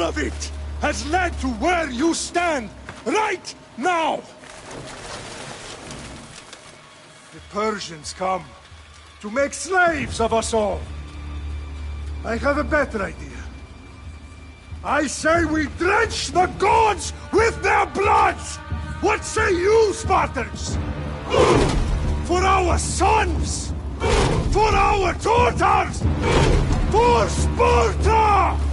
of it has led to where you stand right now! The Persians come to make slaves of us all. I have a better idea. I say we drench the gods with their bloods! What say you, Spartans? For our sons! For our daughters! For Sparta!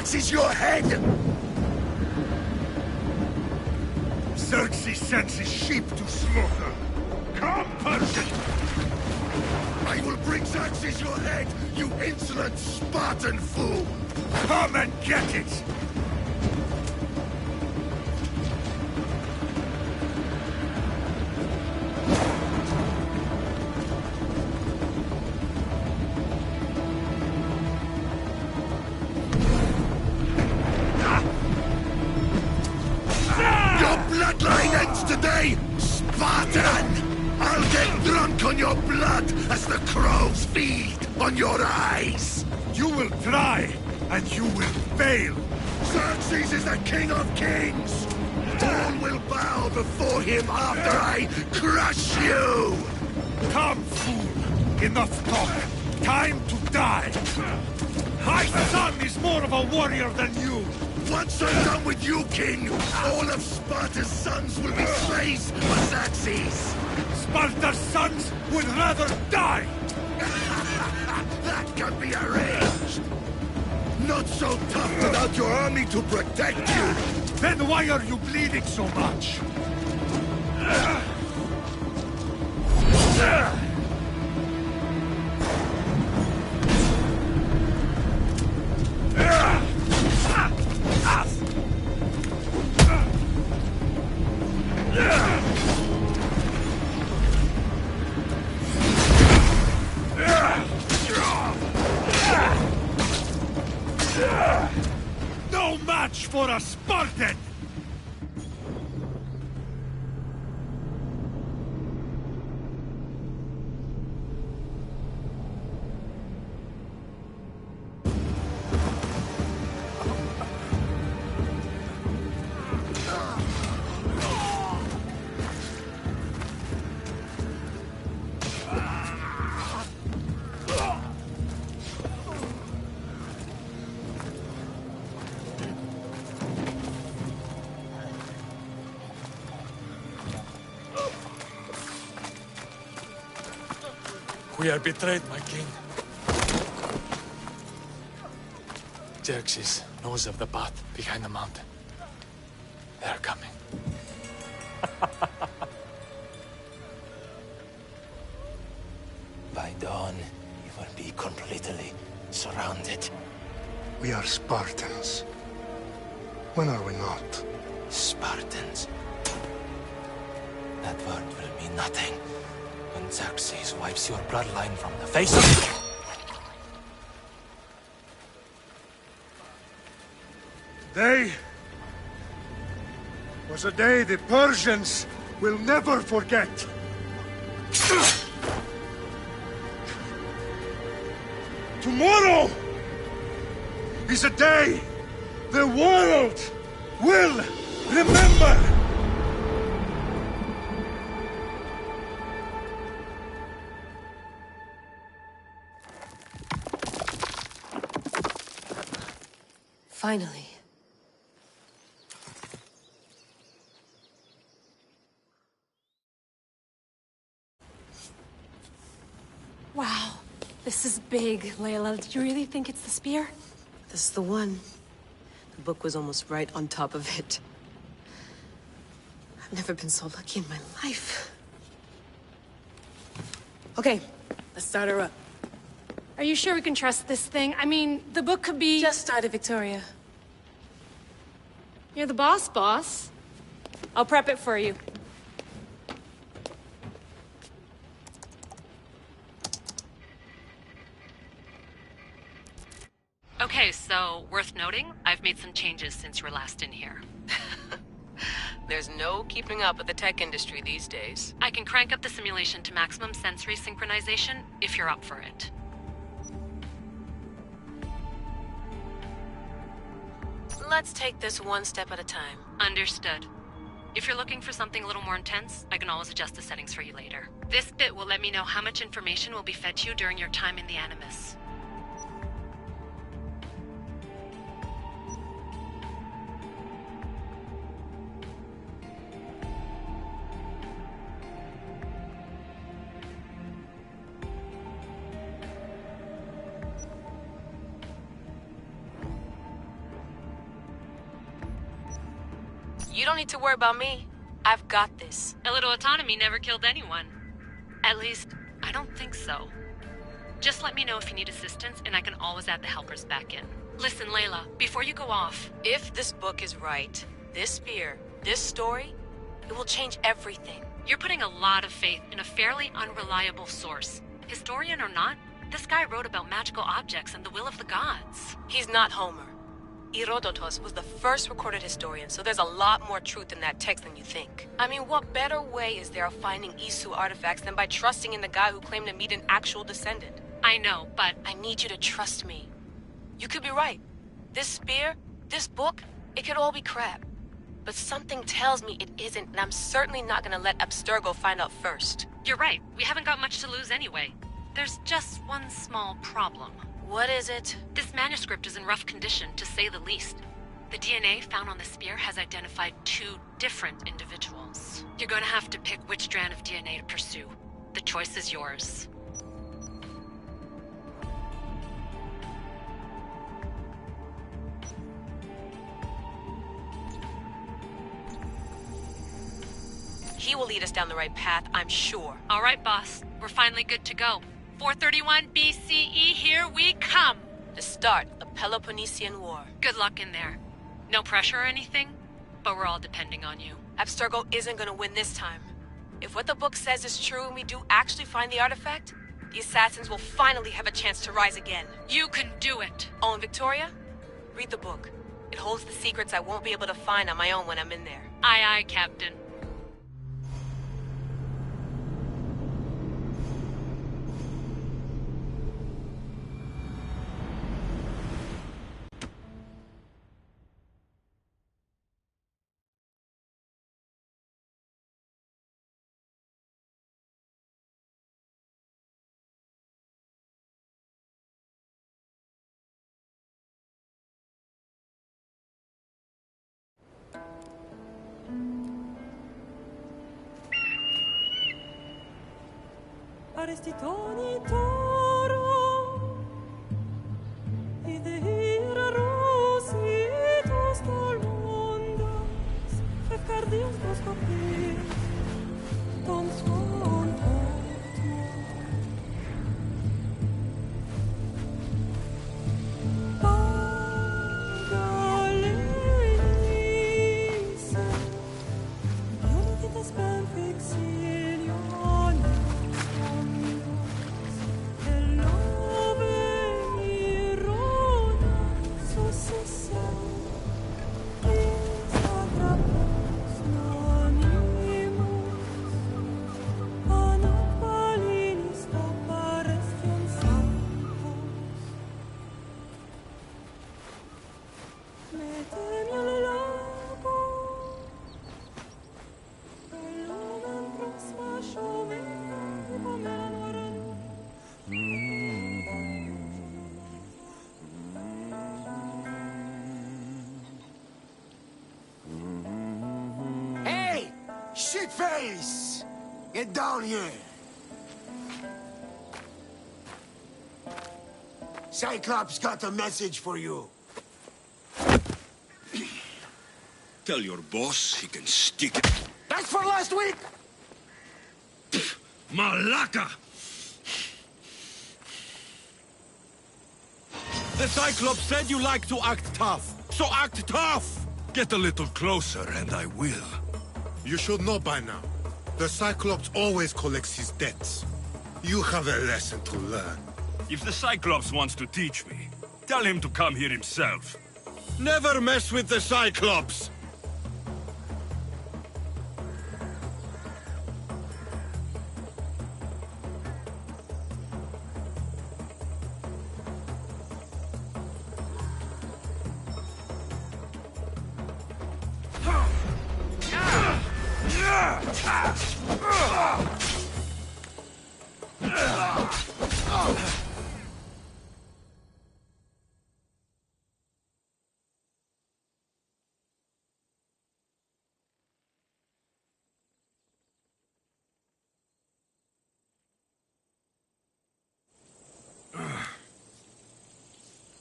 Xerxes your head! Xerxes sends his sheep to slaughter. Come, Persian! I will bring Xerxes your head, you insolent Spartan fool! Come and get it! Bloodline ends today, Spartan! I'll get drunk on your blood as the crows feed on your eyes! You will try, and you will fail! Xerxes is the king of kings! All will bow before him after I crush you! Come, fool! Enough talk! Time to die! My son is more of a warrior than you! Once I'm done with you, king, all of Sparta's sons will be slaves for Xerxes! Sparta's sons would rather die! That can be arranged! Not so tough without your army to protect you! Then why are you bleeding so much? No match for a Spartan! We are betrayed, my king. Xerxes knows of the path behind the mountain. They are coming. By dawn, you will be completely surrounded. We are Spartans. When are we not? Spartans. That word will mean nothing when Xerxes wipes your bloodline from the face of the... Day was a day the Persians will never forget. Tomorrow is a day the world will remember. Finally. Wow, this is big, Layla. Did you really think it's the spear? This is the one. The book was almost right on top of it. I've never been so lucky in my life. Okay, let's start her up. Are you sure we can trust this thing? I mean, the book could be... Just started, Victoria. You're the boss. I'll prep it for you. Okay, so, worth noting, I've made some changes since you were last in here. There's no keeping up with the tech industry these days. I can crank up the simulation to maximum sensory synchronization, if you're up for it. Let's take this one step at a time. Understood. If you're looking for something a little more intense, I can always adjust the settings for you later. This bit will let me know how much information will be fed to you during your time in the Animus. You don't need to worry about me. I've got this. A little autonomy never killed anyone. At least, I don't think so. Just let me know if you need assistance, and I can always add the helpers back in. Listen, Layla, before you go off... If this book is right, this spear, this story, it will change everything. You're putting a lot of faith in a fairly unreliable source. Historian or not, this guy wrote about magical objects and the will of the gods. He's not Homer. Herodotus was the first recorded historian, so there's a lot more truth in that text than you think. I mean, what better way is there of finding Isu artifacts than by trusting in the guy who claimed to meet an actual descendant? I know, but... I need you to trust me. You could be right. This spear, this book, it could all be crap. But something tells me it isn't, and I'm certainly not gonna let Abstergo find out first. You're right. We haven't got much to lose anyway. There's just one small problem. What is it? This manuscript is in rough condition, to say the least. The DNA found on the spear has identified 2 different individuals. You're gonna have to pick which strand of DNA to pursue. The choice is yours. He will lead us down the right path, I'm sure. All right, boss. We're finally good to go. 431 BCE, here we come! The start of the Peloponnesian War. Good luck in there. No pressure or anything, but we're all depending on you. Abstergo isn't gonna win this time. If what the book says is true and we do actually find the artifact, the assassins will finally have a chance to rise again. You can do it! Oh, and Victoria? Read the book. It holds the secrets I won't be able to find on my own when I'm in there. Aye, aye, Captain. Arestitoni toro Idehira rositos tolmondas Fefcardios boscopir Tom svon Pagalenise Ionitas ben fixilion Shitface! Get down here! Cyclops got a message for you. Tell your boss he can stick it. That's for last week! Malaka! The Cyclops said you like to act tough, so act tough! Get a little closer and I will. You should know by now. The Cyclops always collects his debts. You have a lesson to learn. If the Cyclops wants to teach me, tell him to come here himself. Never mess with the Cyclops!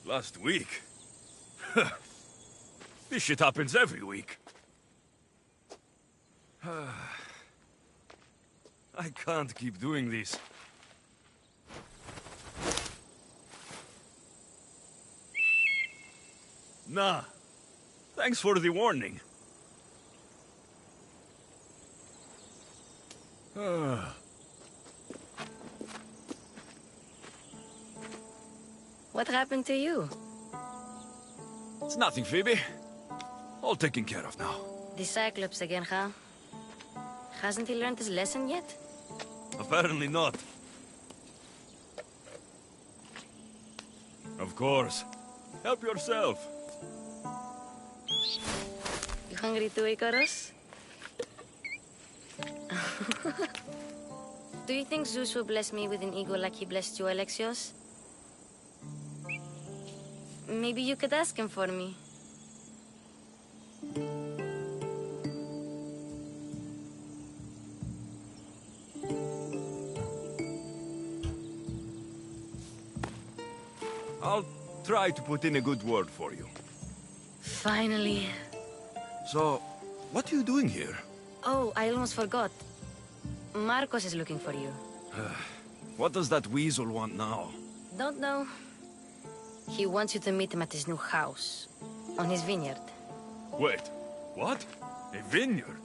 Last week? This shit happens every week. I can't keep doing this. Nah. Thanks for the warning. What happened to you? It's nothing, Phoebe. All taken care of now. The Cyclops again, huh? Hasn't he learned his lesson yet? Apparently not. Of course. Help yourself. You hungry too, Icarus? Do you think Zeus will bless me with an ego like he blessed you, Alexios? Maybe you could ask him for me. I'll try to put in a good word for you. Finally. So, what are you doing here? Oh, I almost forgot. Marcos is looking for you. What does that weasel want now? Don't know. He wants you to meet him at his new house. On his vineyard. Wait, what? A vineyard?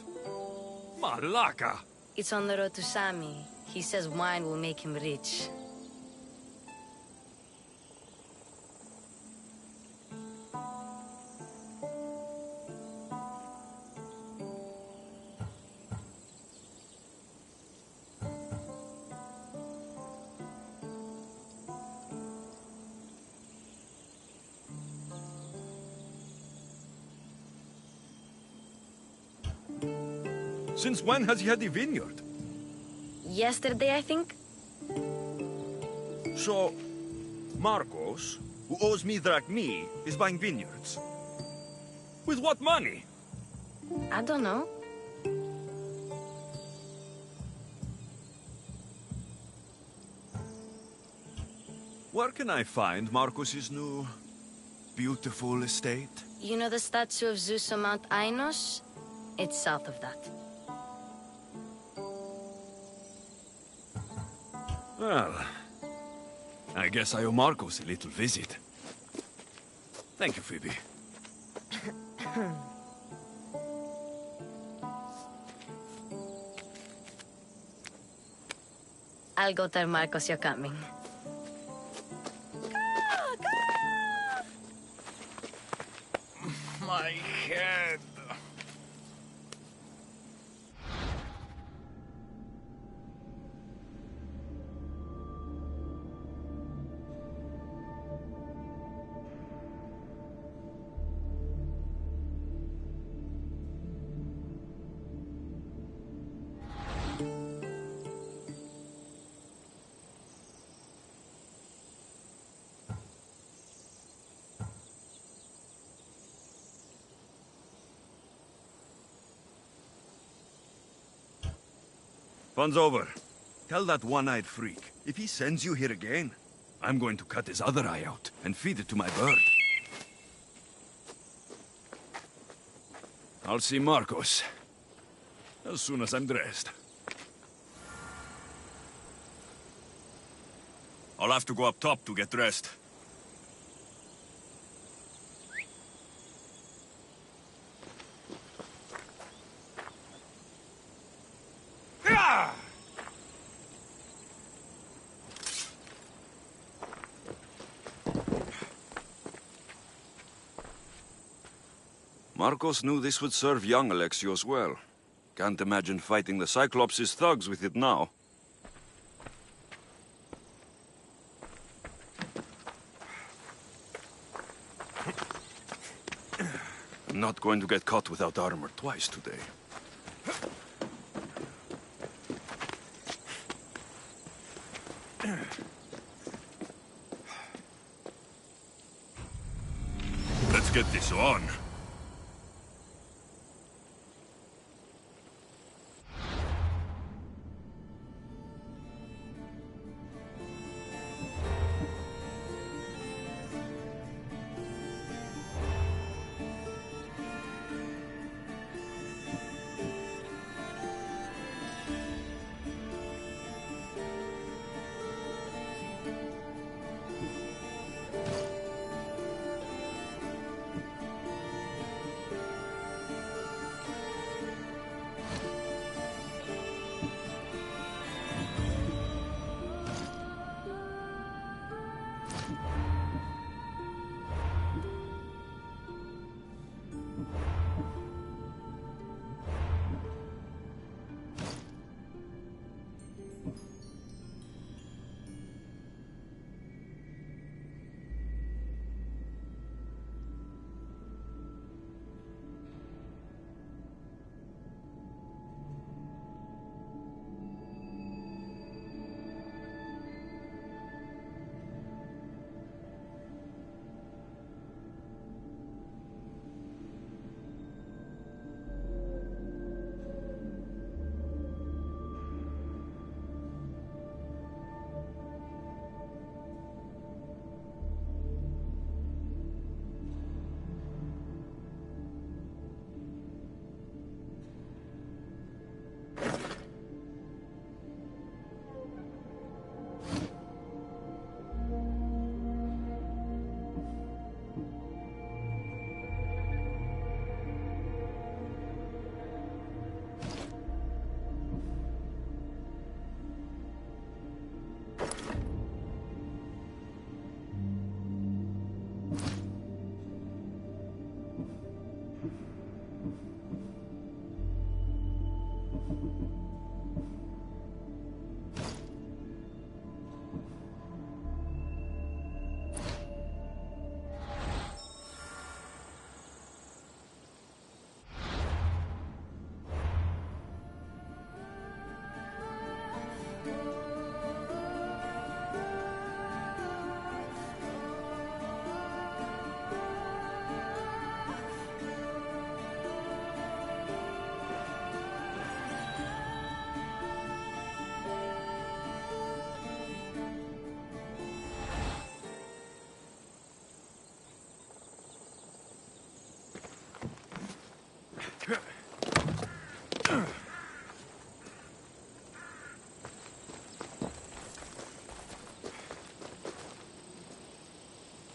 Malaka! It's on the road to Sami. He says wine will make him rich. Since when has he had a vineyard? Yesterday, I think? So, Marcos, who owes me drachmi, is buying vineyards. With what money? I don't know. Where can I find Marcos's new, beautiful estate? You know the statue of Zeus on Mount Ainos? It's south of that. Well, I guess I owe Marcos a little visit. Thank you, Phoebe. I'll go tell Marcos you're coming. My head. Fun's over. Tell that one-eyed freak, if he sends you here again, I'm going to cut his other eye out and feed it to my bird. I'll see Marcos as soon as I'm dressed. I'll have to go up top to get dressed. Marcos knew this would serve young Alexios well. Can't imagine fighting the Cyclops' thugs with it now. I'm not going to get caught without armor twice today. Let's get this on.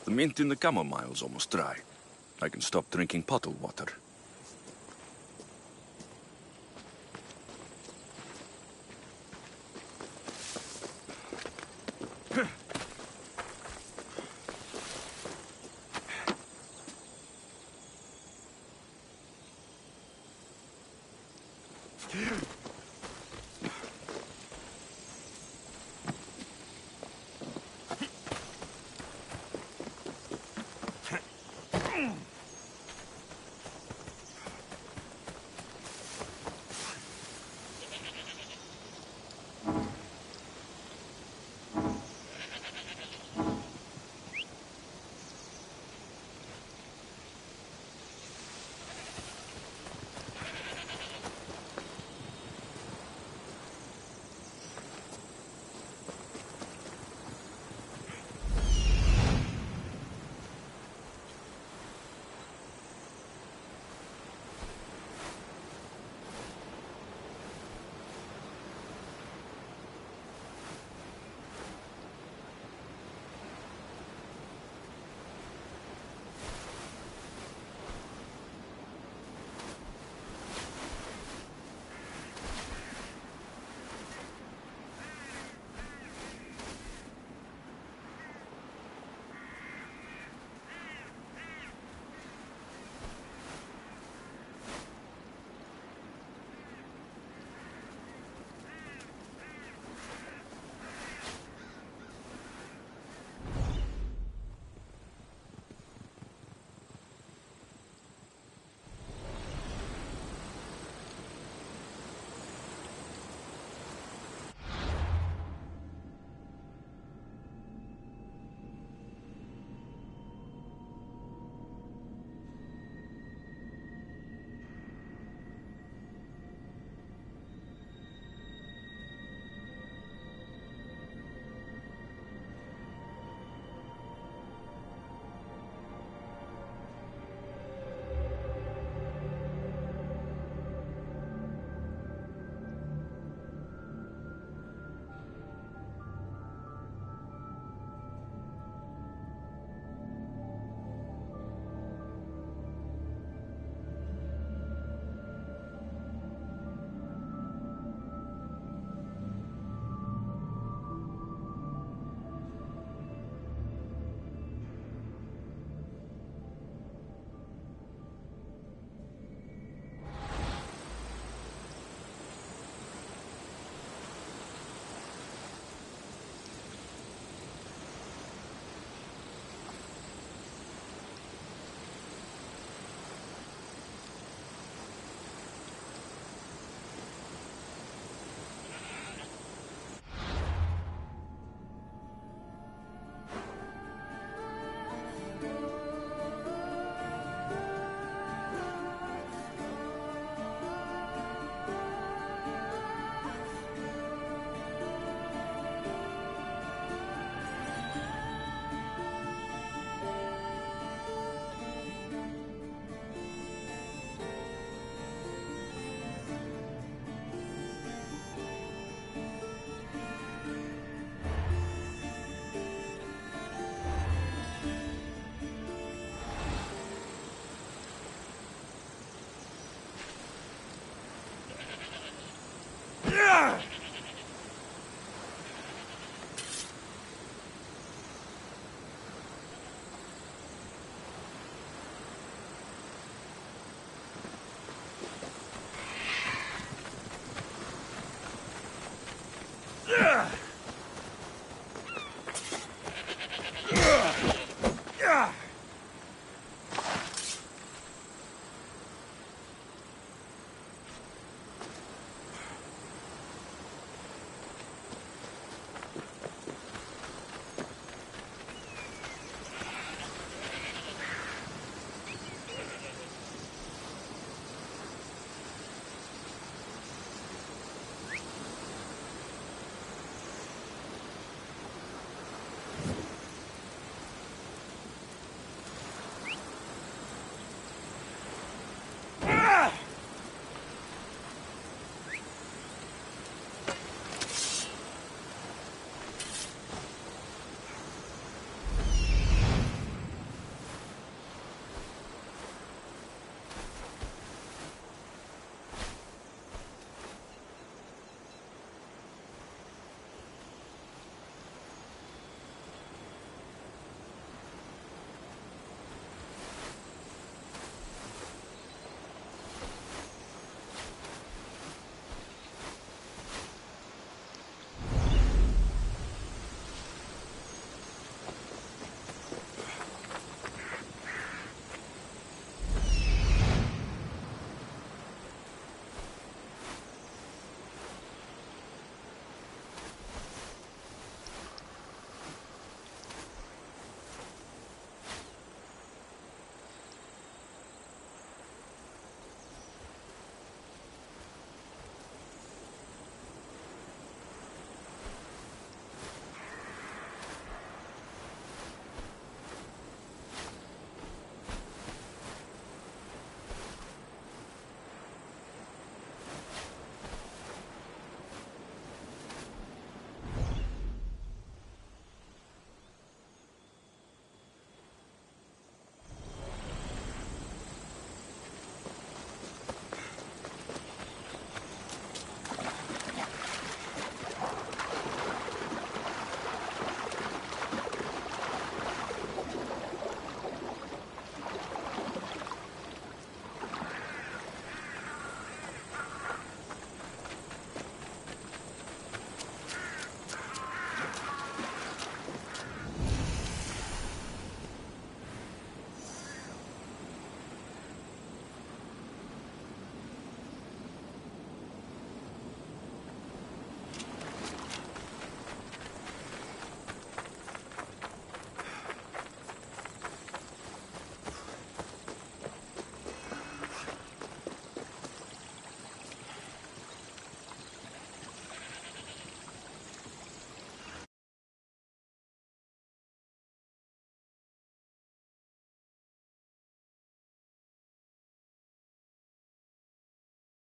The mint in the camomile's almost dry. I can stop drinking bottled water. Ugh!